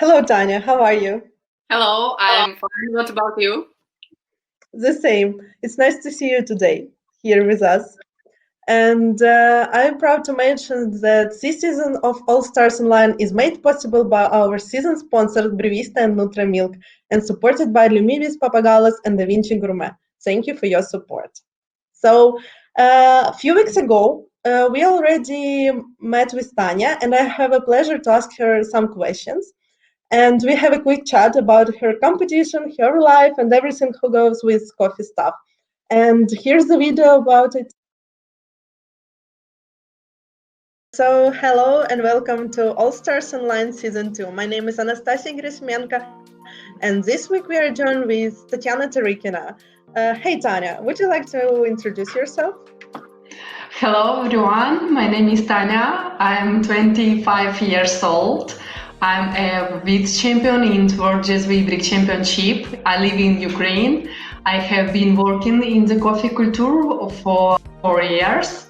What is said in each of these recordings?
Hello, Tanya. How are you? Hello, I'm fine. What about you? The same. It's nice to see you today here with us. And I'm proud to mention that this season of All Stars Online is made possible by our season sponsors Brevista and Nutramilk and supported by Lumivis Papagalas and Da Vinci Gourmet. Thank you for your support. So, a few weeks ago, we already met with Tanya, and I have a pleasure to ask her some questions. And we have a quick chat about her competition, her life, and everything who goes with coffee stuff. And here's the video about it. So, hello and welcome to All Stars Online Season 2. My name is Anastasia Gerasimenko, and this week we are joined with Tetiana Tarykina. Hey, Tanya, would you like to introduce yourself? Hello, everyone. My name is Tanya. I'm 25 years old. I'm a vice champion in World Cezve Ibrik Championship. I live in Ukraine. I have been working in the coffee culture for 4 years.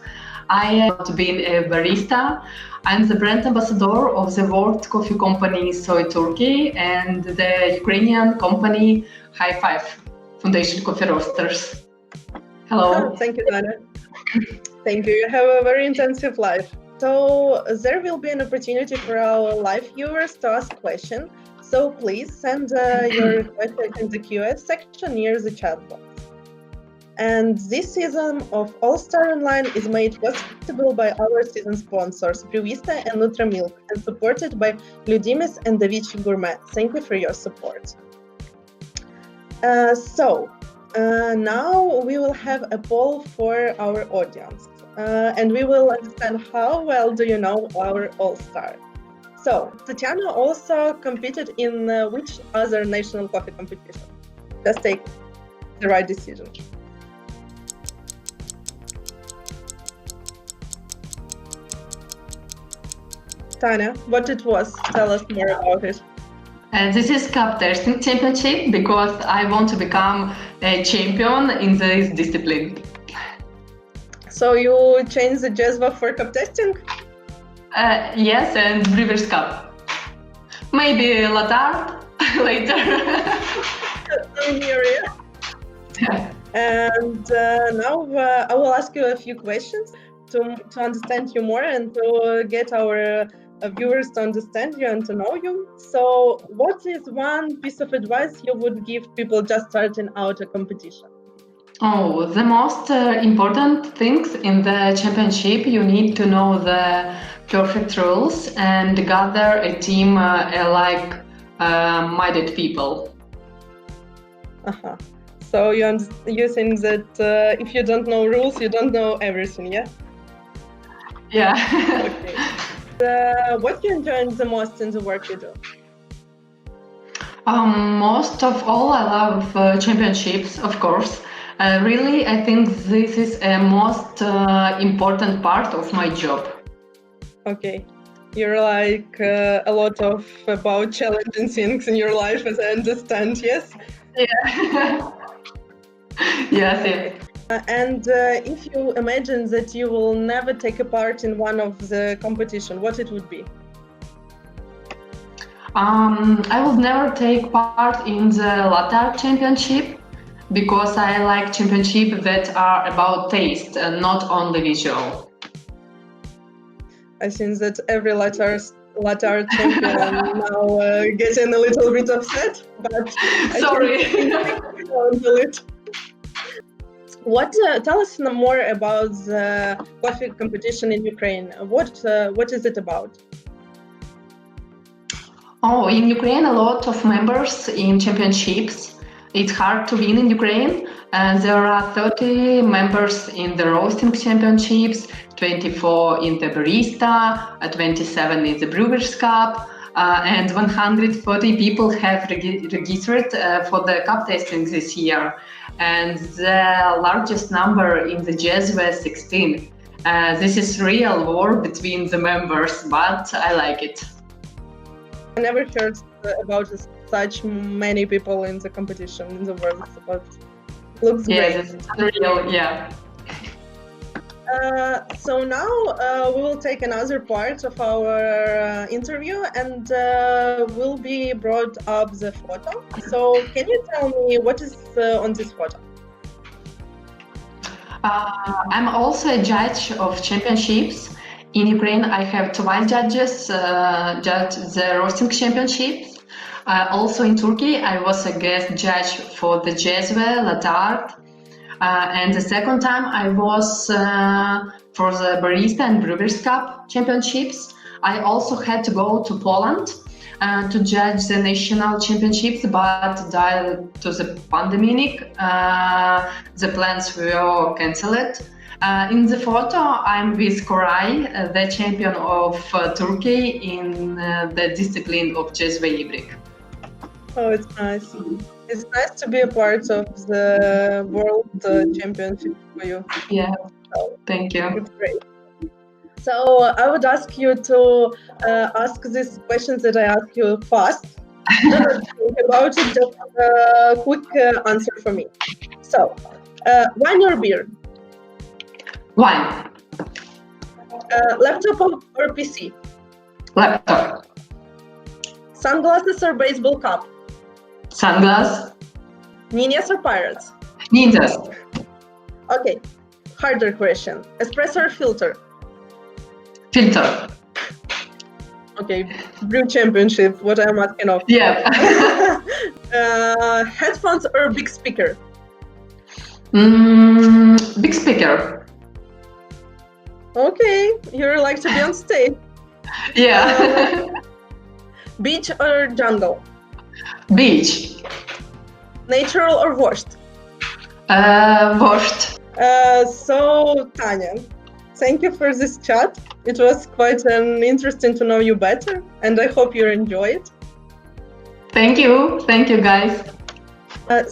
I have been a barista. I'm the brand ambassador of the world coffee company CIC Turkey and the Ukrainian company High Five Foundation Coffee Roasters. Hello. Thank you, Tanya. Thank you. You have a very intensive life. So there will be an opportunity for our live viewers to ask questions. So please send your questions in the Q&A section near the chat box. And this season of All Star Online is made possible by our season sponsors, Brevista and Nutramilk, and supported by Ludimis and Da Vinci Gourmet. Thank you for your support. Now we will have a poll for our audience. And we will understand how well do you know our All-Star. So, Tetiana also competed in which other national coffee competition? Just take the right decision. Tanya, what it was? Tell us more about it. This is Cup Tasting Championship because I want to become a champion in this discipline. So you changed the Cezve for cup testing? Yes, and Brewer's Cup. Maybe latte art later. I'm here, yeah. And now I will ask you a few questions to understand you more and to get our viewers to understand you and to know you. So what is one piece of advice you would give people just starting out a competition? Oh, the most important things in the championship, you need to know the perfect rules and gather a team like-minded people. Uh-huh. So you think that if you don't know rules, you don't know everything, yeah? Yeah. Okay. What you enjoy the most in the work you do? Most of all, I love championships, of course. Really, I think this is a most important part of my job. Okay. You're like a lot of about challenging things in your life, as I understand, yes? Yeah. Yes. And if you imagine that you will never take a part in one of the competition, what it would be? I would never take part in the latte art championship because I like championships that are about taste and not only visual. I think that every latte art champion now getting a little bit upset, but sorry. Tell us more about the coffee competition in Ukraine. What is it about? Oh, in Ukraine, a lot of members in championships. It's hard to win in Ukraine. There are 30 members in the roasting championships, 24 in the barista, 27 in the Brewers Cup, and 140 people have registered for the cup tasting this year. And the largest number in the Cezve 16. This is real war between the members, but I like it. I never heard about such many people in the competition in the world, but looks great. Yes, it's unreal, yeah. So now we will take another part of our interview, and will be brought up the photo. So can you tell me what is on this photo? I'm also a judge of championships. In Ukraine, I have twice judges judge the roasting championships. Also in Turkey, I was a guest judge for the Cezve, latte art. And the second time I was for the Barista and Brewers Cup championships. I also had to go to Poland to judge the national championships, but due to the pandemic, the plans were cancelled. In the photo, I'm with Koray, the champion of Turkey in the discipline of Cezve Ibrik. Oh, it's nice. It's nice to be a part of the World Championship for you. Yeah, thank you. It's great. So I would ask you to ask these questions that I ask you fast. Do not think about it, just a quick answer for me. So, wine or beer? Wine. Laptop or PC? Laptop. Sunglasses or baseball cap? Sunglass. Ninjas or pirates? Ninjas. Okay, harder question. Espresso or filter? Filter. Okay, brew championship, what I'm asking of. Yeah. Headphones or big speaker? Big speaker. Okay, you like to be on stage. Yeah. Beach or jungle? Beach. Natural or washed? Washed. So, Tanya, thank you for this chat. It was quite interesting to know you better, and I hope you enjoy it. Thank you. Thank you, guys.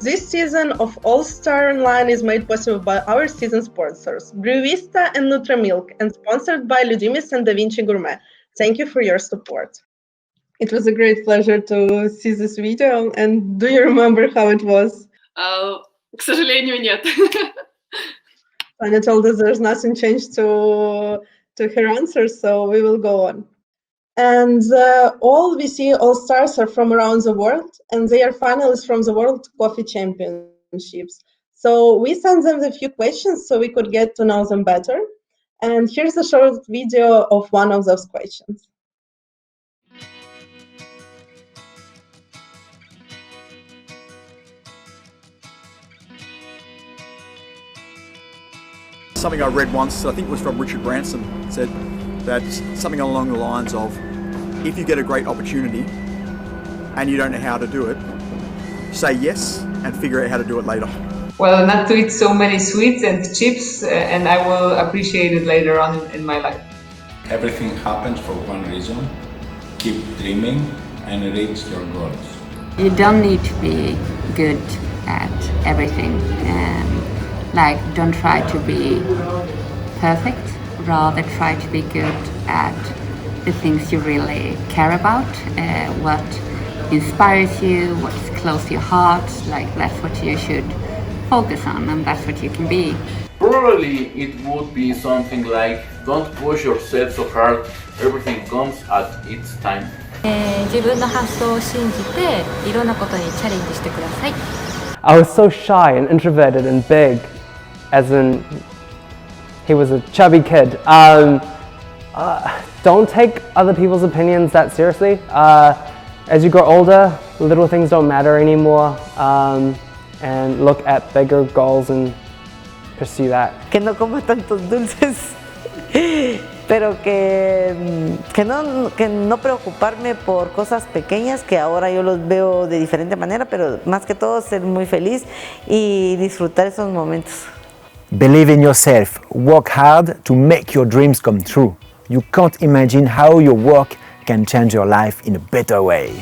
This season of All-Star Online is made possible by our season sponsors, Brewista and Nutramilk, and sponsored by Ludimis and Da Vinci Gourmet. Thank you for your support. It was a great pleasure to see this video. And do you remember how it was? К сожалению, нет. Tanya told us there's nothing changed to her answers, so we will go on. And all VC All-Stars are from around the world, and they are finalists from the World Coffee Championships. So we sent them a few questions so we could get to know them better. And here's a short video of one of those questions. Something I read once, I think it was from Richard Branson, said that something along the lines of, if you get a great opportunity and you don't know how to do it, say yes and figure out how to do it later. Well, not to eat so many sweets and chips, and I will appreciate it later on in my life. Everything happens for one reason. Keep dreaming and reach your goals. You don't need to be good at everything. Like, don't try to be perfect, rather try to be good at the things you really care about, what inspires you, what's close to your heart. Like, that's what you should focus on, and that's what you can be. Probably it would be something like, don't push yourself so hard, everything comes at its time. 自分の発想を信じていろんなことにチャレンジしてください。 I was so shy and introverted and big, as in he was a chubby kid. Don't take other people's opinions that seriously. As you grow older, little things don't matter anymore, and look at bigger goals and pursue that. Que no coma tantos dulces, pero que no preocuparme por cosas pequeñas que ahora yo los veo de diferente manera, pero más que todo ser muy feliz y disfrutar esos momentos. Believe in yourself, work hard to make your dreams come true. You can't imagine how your work can change your life in a better way.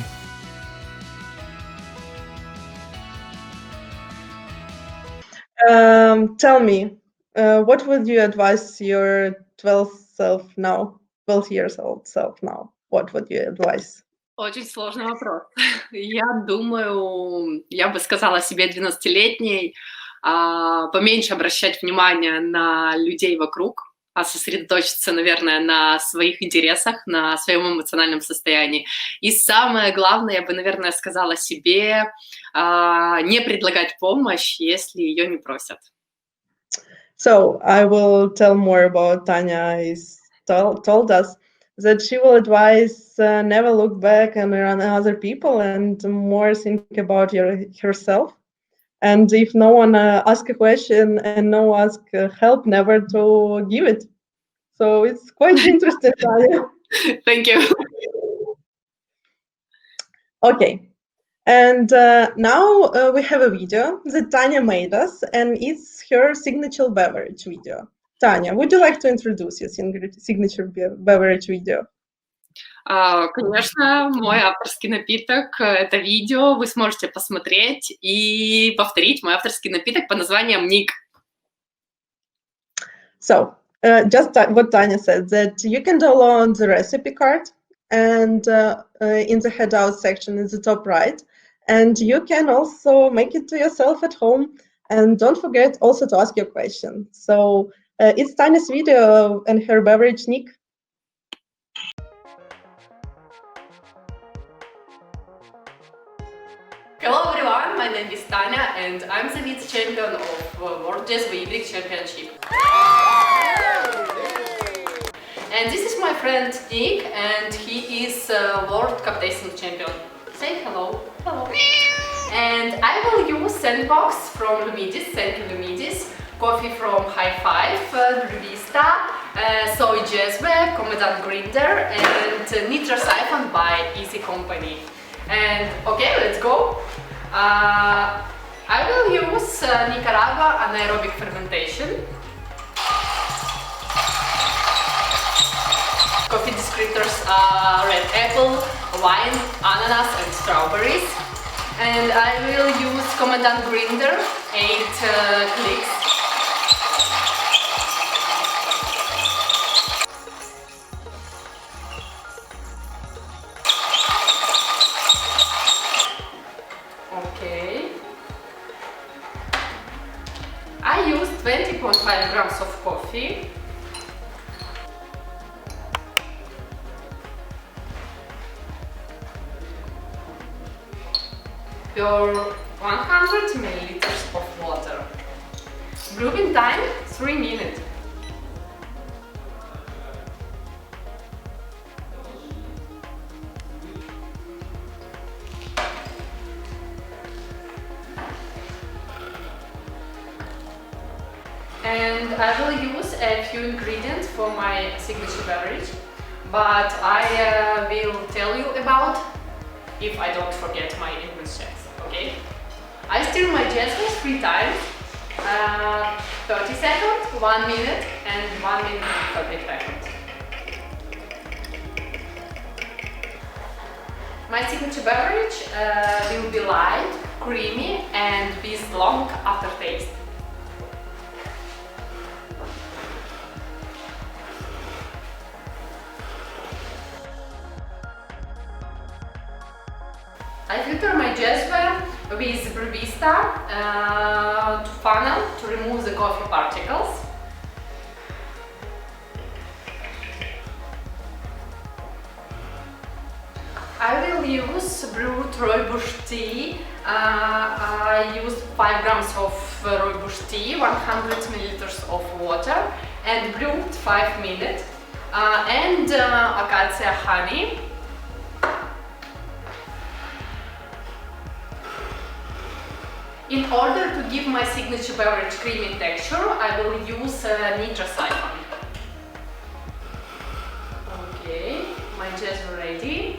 Tell me, what would you advise your 12 years old self now? What would you advise? Очень сложный вопрос. Я думаю, я бы сказала себе 12-летней, поменьше обращать внимание на людей вокруг, а сосредоточиться, наверное, на своих интересах, на своем эмоциональном состоянии. И самое главное, я бы, наверное, сказала себе, не предлагать помощь, если ее не просят. So I will tell more about Tanya is told us that she will advise never look back and on other people and more think about herself. And if no one asks a question and no ask help, never to give it. So it's quite interesting, Tanya. Thank you. Okay. And now we have a video that Tanya made us, and it's her signature beverage video. Tanya, would you like to introduce your signature beverage video? Конечно, мой авторский напиток – это видео. Вы сможете посмотреть и повторить мой авторский напиток по названием «Ник». So, just what Tanya said, that you can download the recipe card and in the handout section in the top right, and you can also make it to yourself at home. And don't forget also to ask your question. So it's Tanya's video and her beverage, Nik. Hello everyone, my name is Tanya and I'm the vice champion of World Cezve Ibrik Championship. And this is my friend Nik, and he is World Cup tasting champion. Say hello. Hello. And I will use sandbox from Lumidis, thank you Lumidis, coffee from High Five, Brewista, soy Cezve, Commandant Grinder, and Nitro Siphon by Easy Company. And okay, let's go. I will use Nicaragua anaerobic fermentation. Coffee descriptors are red apple, wine, ananas and strawberries. And I will use Commandant Grinder, 8 clicks. Okay. I used 20.5 grams of coffee. Per 100 milliliters of water. Brewing time 3 minutes. And I will use a few ingredients for my signature beverage, but I will tell you about if I don't forget my English checks, okay? I stir my Cezve 3 times, 30 seconds, 1 minute and 1 minute and 30 seconds. My signature beverage will be light, creamy and with long aftertaste. I filter my Cezve with Brewista to funnel to remove the coffee particles. I will use brewed rooibos tea. I used 5 grams of rooibos tea, 100 milliliters of water and brewed 5 minutes. And acacia honey. In order to give my signature beverage creamy texture, I will use Nitro Siphon. Okay, my Cezve ready.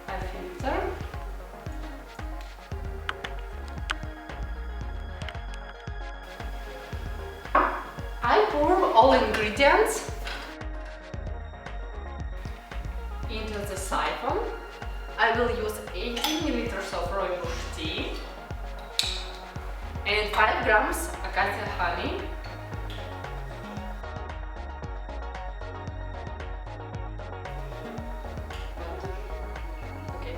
I filter. I pour all ingredients into the siphon. I will use 80 milliliters of rooibos tea and 5 grams acacia honey. Okay.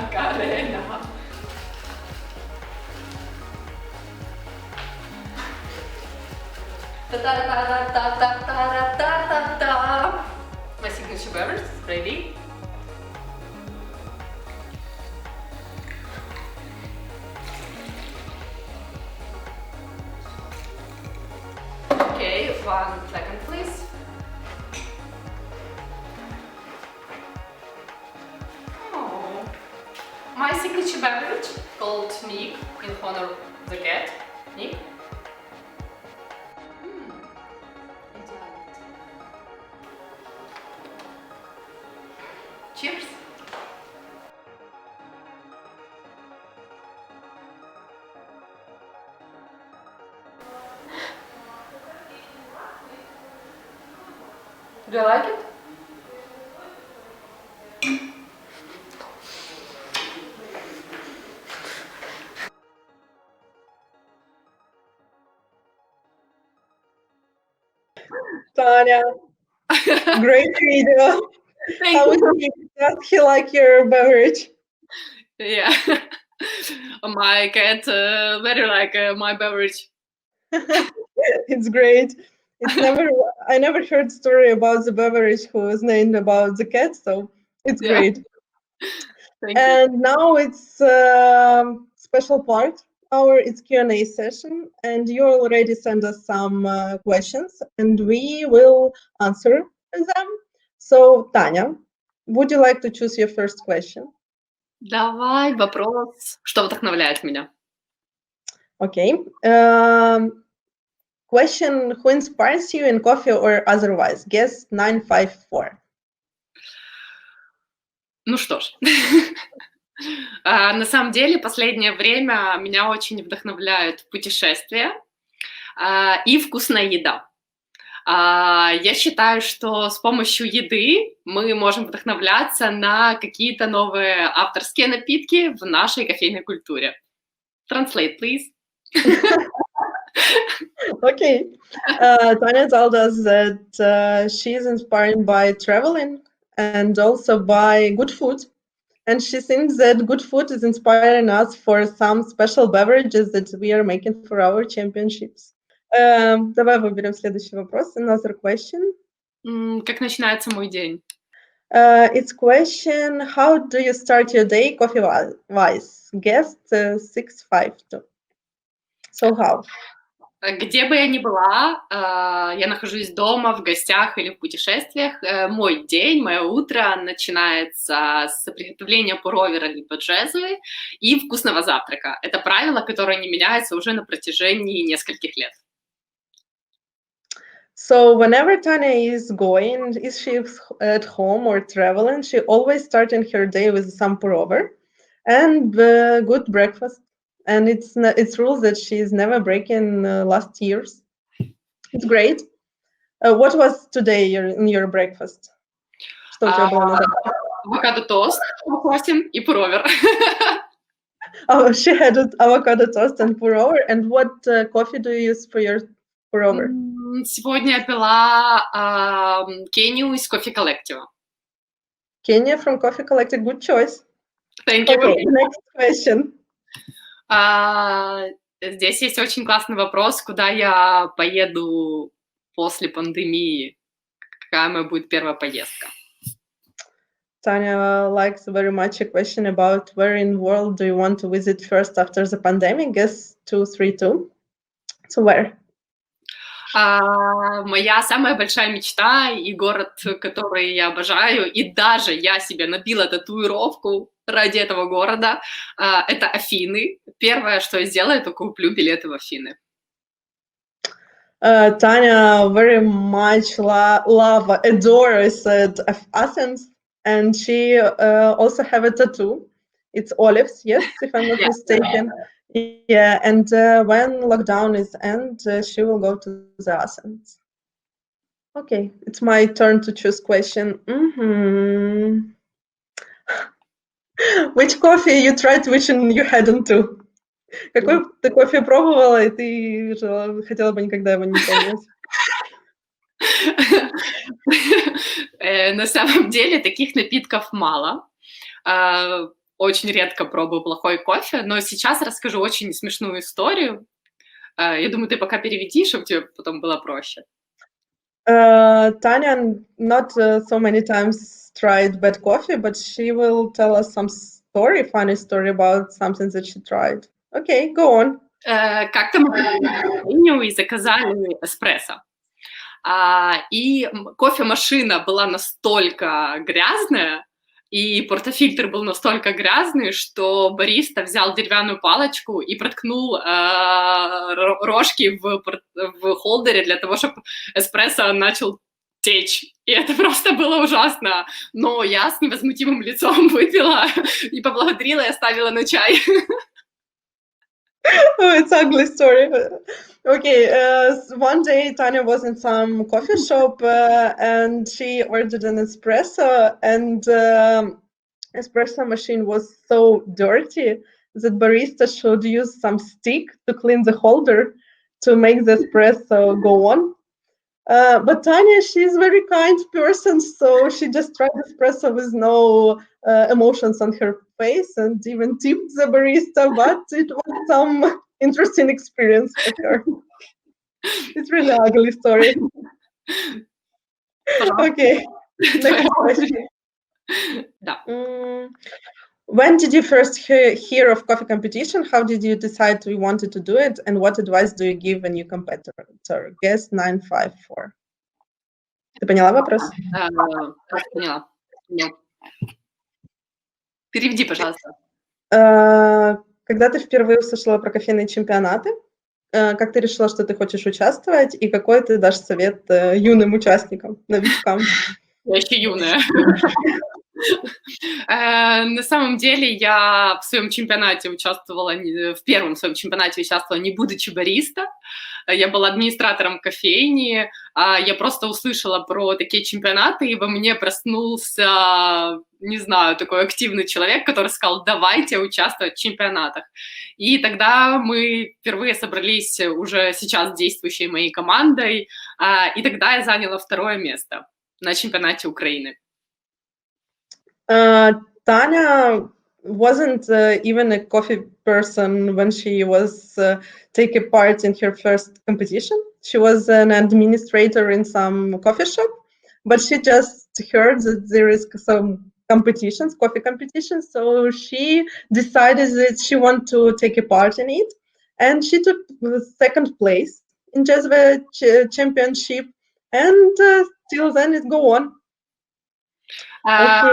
Macarena. Ta-ta-ta-ta-ta-ta-ta-ta-ta. My signature beverage is ready. Okay, 1 second please. Oh. My signature beverage called Nick in honor of the cat. Nick. Cheers! Do you like it? Tanya, great video. Thank How you. does he like your beverage? Yeah. My cat very like my beverage. It's great. I never heard story about the beverage who was named about the cat, so it's Yeah. great. Thank you. And now it's special part. It's Q&A session, and you already sent us some questions, and we will answer them. So, Tanya, would you like to choose your first question? Давай вопрос, что вдохновляет меня. Okay. Question: who inspires you in coffee or otherwise? Guess 954. Ну что ж, на самом деле последнее время меня очень вдохновляют путешествия и вкусная еда. Я считаю, что с помощью еды мы можем вдохновляться на какие-то новые авторские напитки в нашей кофейной культуре. Translate, please. Okay. Tanya told us that she is inspired by traveling and also by good food. And she thinks that good food is inspiring us for some special beverages that we are making for our championships. Давай выберем следующий вопрос. Another question. Как начинается мой день? It's question: how do you start your day coffee-wise? Guest 652. So how? Где бы я ни была, я нахожусь дома, в гостях или в путешествиях, мой день, мое утро начинается с приготовления пуровера либо джезвы и вкусного завтрака. Это правило, которое не меняется уже на протяжении нескольких лет. So whenever Tanya is she at home or traveling, she always starting her day with some purover and good breakfast. And it's rules that she is never breaking last years. It's great. What was today in your breakfast? Что у тебя было на завтрак? Авокадо тост, 8 и пуровер. Oh, she had avocado toast and purover. And what coffee do you use for your purover? Сегодня я пила Кению из Coffee Collective. Kenya from Coffee Collective, good choice. Thank you. Okay, next question. Здесь есть очень классный вопрос, куда я поеду после пандемии, какая моя будет первая поездка. Tanya likes very much a question about where in the world do you want to visit first after the pandemic? Guess 232. So where? Моя самая большая мечта и город, который я обожаю, и даже я себе набила татуировку ради этого города, это Афины. Первое, что я сделаю, это куплю билеты в Афины. Tanya very much adores Athens, and she also have a tattoo. It's olives, yes, if I'm not mistaken. Yeah, and when lockdown is end, she will go to the Athens. Okay, it's my turn to choose question. Which coffee you tried, which you hadn't to? Какой ты кофе пробовала, и ты хотела бы никогда его не пробовать? На самом деле таких напитков мало. очень редко пробую плохой кофе, но сейчас расскажу очень смешную историю. Я думаю, ты пока переведи, чтобы тебе потом было проще. Tanya not so many times tried bad coffee, but she will tell us some funny story about something that she tried. Okay, go on. Как-то мы пришли и заказали эспрессо. И кофемашина была настолько грязная, и портофильтр был настолько грязный, что бариста взял деревянную палочку и проткнул рожки в холдере для того, чтобы эспрессо начал течь. И это просто было ужасно. Но я с невозмутимым лицом выпила и поблагодарила и оставила на чай. Oh, it's ugly story. Okay, one day Tanya was in some coffee shop and she ordered an espresso, and espresso machine was so dirty that barista should use some stick to clean the holder to make the espresso go on. But Tanya, she's a very kind person, so she just tried espresso with no emotions on her face and even tipped the barista, but it was some interesting experience for her. It's really ugly story. Okay, next question. When did you first hear of coffee competition? How did you decide you wanted to do it? And what advice do you give a new competitor? Guest 954. Ты поняла вопрос? Поняла. Переведи, пожалуйста. Когда ты впервые услышала про кофейные чемпионаты, как ты решила, что ты хочешь участвовать, и какой ты дашь совет юным участникам, новичкам? Я еще юная. На самом деле я в своем чемпионате участвовала, в первом своем чемпионате участвовала, не будучи бариста. Я была администратором кофейни. Я просто услышала про такие чемпионаты, и во мне проснулся, не знаю, такой активный человек, который сказал: давайте участвовать в чемпионатах. И тогда мы впервые собрались уже сейчас действующей моей командой, и тогда я заняла 2-е место на чемпионате Украины. Tanya wasn't even a coffee person when she was taking part in her first competition. She was an administrator in some coffee shop, but she just heard that there is some competitions, coffee competitions, so she decided that she wanted to take a part in it, and she took the 2nd place in Cezve Championship, and till then it go on. Это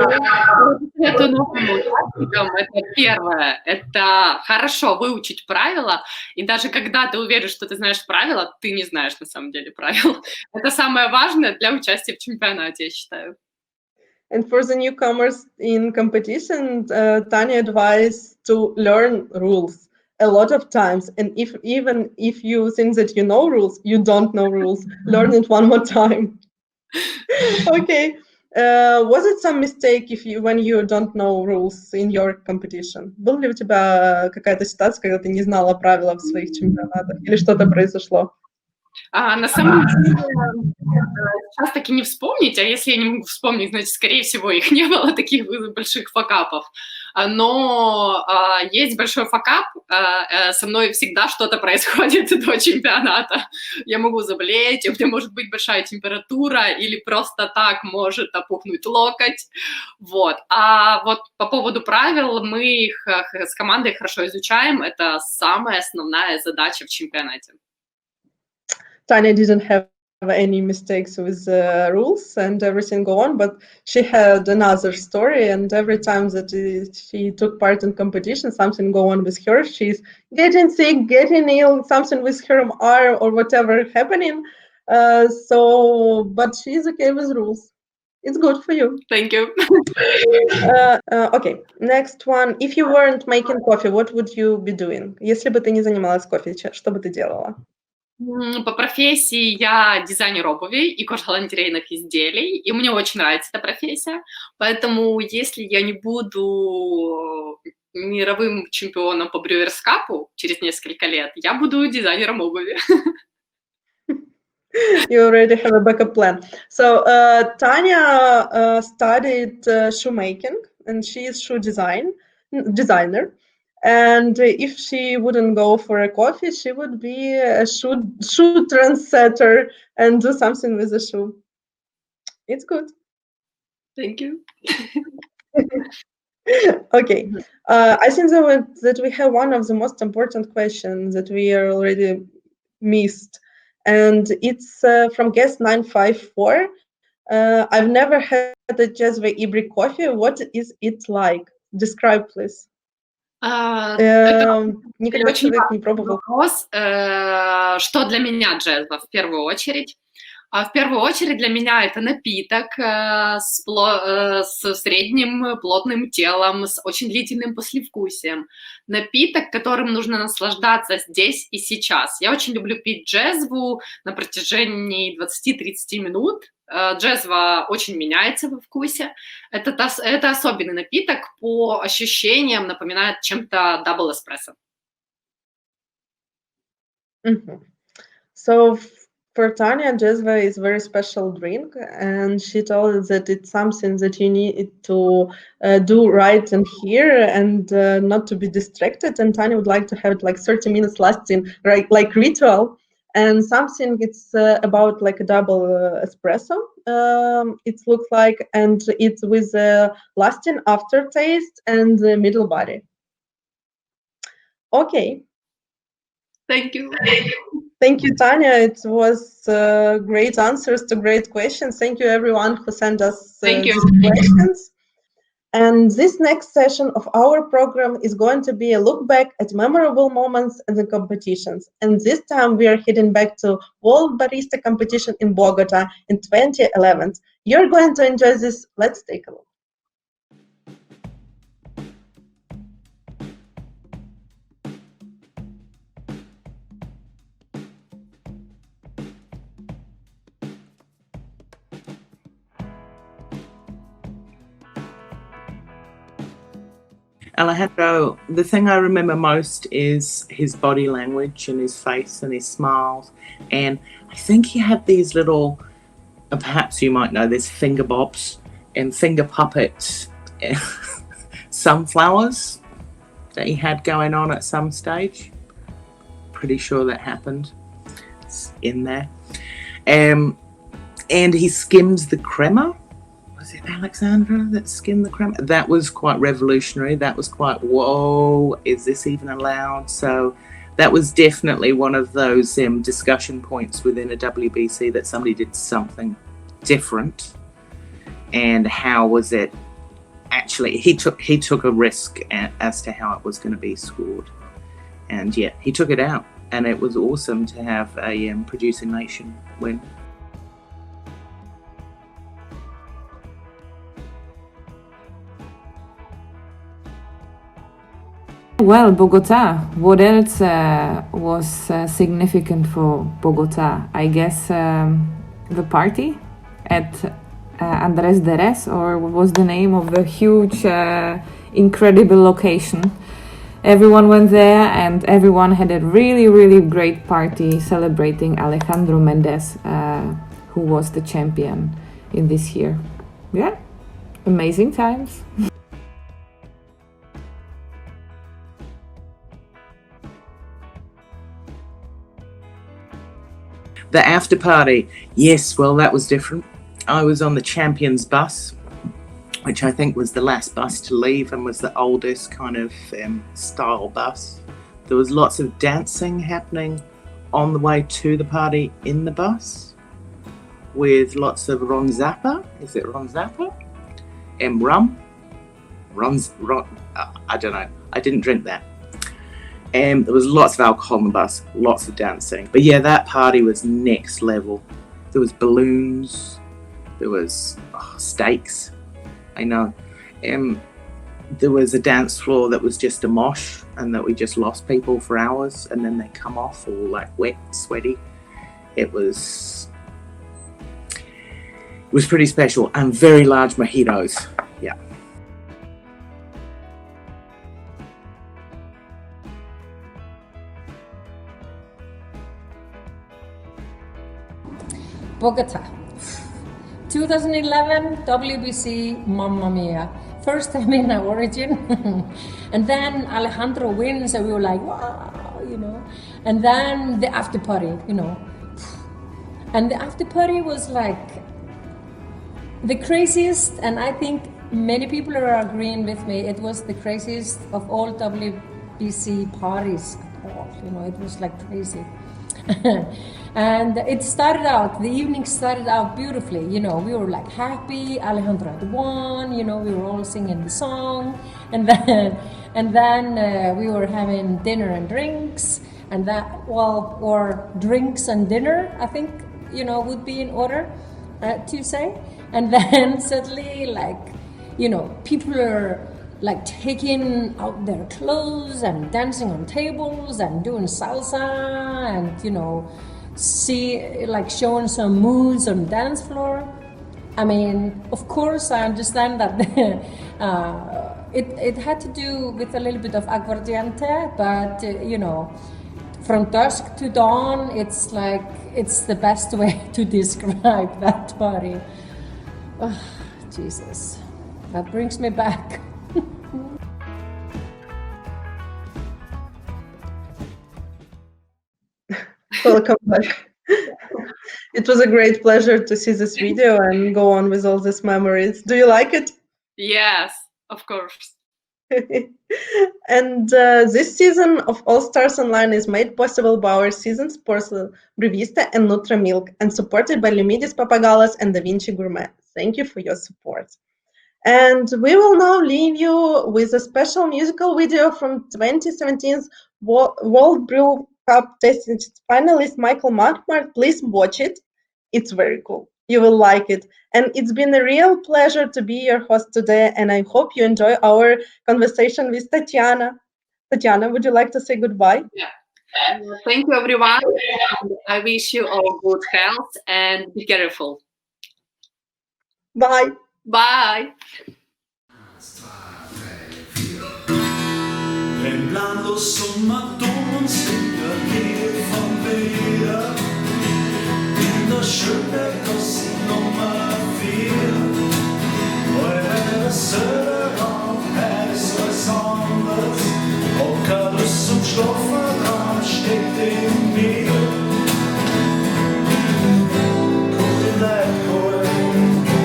первое, это хорошо выучить правила, и даже когда ты уверен, что ты знаешь правила, ты не знаешь на самом деле правил. Это самое важное для участия в чемпионате, я считаю. And for the newcomers in competition, Tanya advised to learn rules a lot of times, and even if you think that you know rules, you don't know rules. Learn it one more time. Okay. Was it some mistake when you don't know rules in your competition? Была ли у тебя какая-то ситуация, когда ты не знала правила в своих чемпионатах, или что-то произошло? На самом деле, сейчас таки не вспомнить, а если я не могу вспомнить, значит, скорее всего, их не было, таких больших факапов. Но есть большой факап, со мной всегда что-то происходит до чемпионата. Я могу заболеть, у меня может быть большая температура, или просто так может опухнуть локоть. Вот. А вот по поводу правил мы их с командой хорошо изучаем, это самая основная задача в чемпионате. Tanya didn't have any mistakes with the rules and everything go on, but she had another story, and every time that she took part in competition, something go on with her. She's getting sick, getting ill, something with her arm or whatever happening. But she's okay with rules. It's good for you. Thank you. Okay, next one. If you weren't making coffee, what would you be doing? Если бы ты не занималась кофе, что бы ты делала? По профессии я дизайнер обуви и кожагалантерейных изделий, и мне очень нравится эта профессия, поэтому если я не буду мировым чемпионом по брюерскапу через несколько лет, я буду дизайнером обуви. You already have a backup plan. So Tanya studied shoemaking, and she is shoe design. designer. And if she wouldn't go for a coffee, she would be a shoe trendsetter and do something with the shoe. It's good. Thank you. Okay. I think that we have one of the most important questions that we are already missed. And it's from guest 954. I've never had a Cezve Ibrik coffee. What is it like? Describe, please. Никогда человек не пробовал. Вопрос, что для меня Cezve в первую очередь? В первую очередь для меня это напиток с средним плотным телом, с очень длительным послевкусием. Напиток, которым нужно наслаждаться здесь и сейчас. Я очень люблю пить Cezve на протяжении 20-30 минут. Cezve очень меняется во вкусе. Это особенный напиток, по ощущениям напоминает чем-то double espresso. So for Tanya, Cezve is a very special drink, and she told us that it's something that you need to do right in here and not to be distracted. And Tanya would like to have it like 30 minutes lasting, right, like ritual. And something it's about like a double espresso. It looks like, and it's with a lasting aftertaste and the middle body. Okay. Thank you. Thank you, Tanya. It was great answers to great questions. Thank you, everyone who sent us these questions. And this next session of our program is going to be a look back at memorable moments in the competitions. And this time we are heading back to World Barista Competition in Bogota in 2011. You're going to enjoy this. Let's take a look. Alejandro, the thing I remember most is his body language and his face and his smiles. And I think he had these little, perhaps you might know this, finger bobs and finger puppets, sunflowers that he had going on at some stage. Pretty sure that happened. It's in there. And he skims the crema. Was it Alexandra that skimmed the crema? That was quite revolutionary. That was quite, whoa, is this even allowed? So that was definitely one of those discussion points within a WBC, that somebody did something different. And how was it actually, he took a risk as to how it was going to be scored. And yeah, he took it out. And it was awesome to have a producing nation win. Well, Bogota. What else was significant for Bogota? I guess the party at Andrés Deres, or what was the name of the huge, incredible location. Everyone went there and everyone had a really, really great party celebrating Alejandro Mendez, who was the champion in this year. Yeah, amazing times. The after party, yes, well, that was different. I was on the Champions bus, which I think was the last bus to leave and was the oldest kind of style bus. There was lots of dancing happening on the way to the party in the bus, with lots of ronzapa. Is it ronzapa? Rum? I don't know. I didn't drink that. There was lots of alcohol on the bus, lots of dancing. But yeah, that party was next level. There was balloons, there was steaks, I know. There was a dance floor that was just a mosh, and that we just lost people for hours, and then they come off all like wet, sweaty. It was pretty special, and very large mojitos, yeah. Bogota, 2011 WBC, mamma mia. first time in our origin. And then Alejandro wins and we were like, wow, you know. And then the after party, you know. And the after party was like the craziest, and I think many people are agreeing with me, it was the craziest of all WBC parties at all, you know, it was like crazy. And it started out, the evening started out beautifully, you know, we were like happy, Alejandro had won, you know, we were all singing the song, and then we were having dinner and drinks, and that, well, or drinks and dinner, I think, you know, would be in order to say. And then suddenly, like, you know, people are like taking out their clothes and dancing on tables and doing salsa and, you know, showing some moves on the dance floor. I mean, of course, I understand that it had to do with a little bit of aguardiente, but, you know, from dusk to dawn, it's like, it's the best way to describe that party. Oh, Jesus, that brings me back. Welcome back. It was a great pleasure to see this video and go on with all these memories. Do you like it? Yes, of course. And this season of All Stars Online is made possible by our season sponsor Brevista and Nutramilk and supported by Lumidis Papagalas and Da Vinci Gourmet. Thank you for your support. And we will now leave you with a special musical video from 2017's World Brew Cup Tasting finalist Michael Manhart. Please watch it. It's very cool. You will like it. And it's been a real pleasure to be your host today, and I hope you enjoy our conversation with Tetiana. Tetiana, would you like to say goodbye? Yeah. Thank you, everyone. I wish you all good health and be careful. Bye. Bye. Bland oss som atomen slinker ner från vera. Under köpet oss nummer 4. Och här är söderram, här är Sanders. Och alla som slår för ram steckt i mer.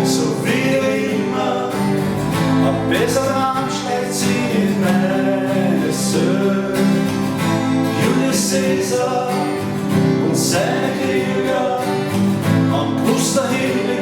Så vi rimmar att bästa ram schlägt sig in med sö. Julius Caesar und seine Krieger am Brust dahin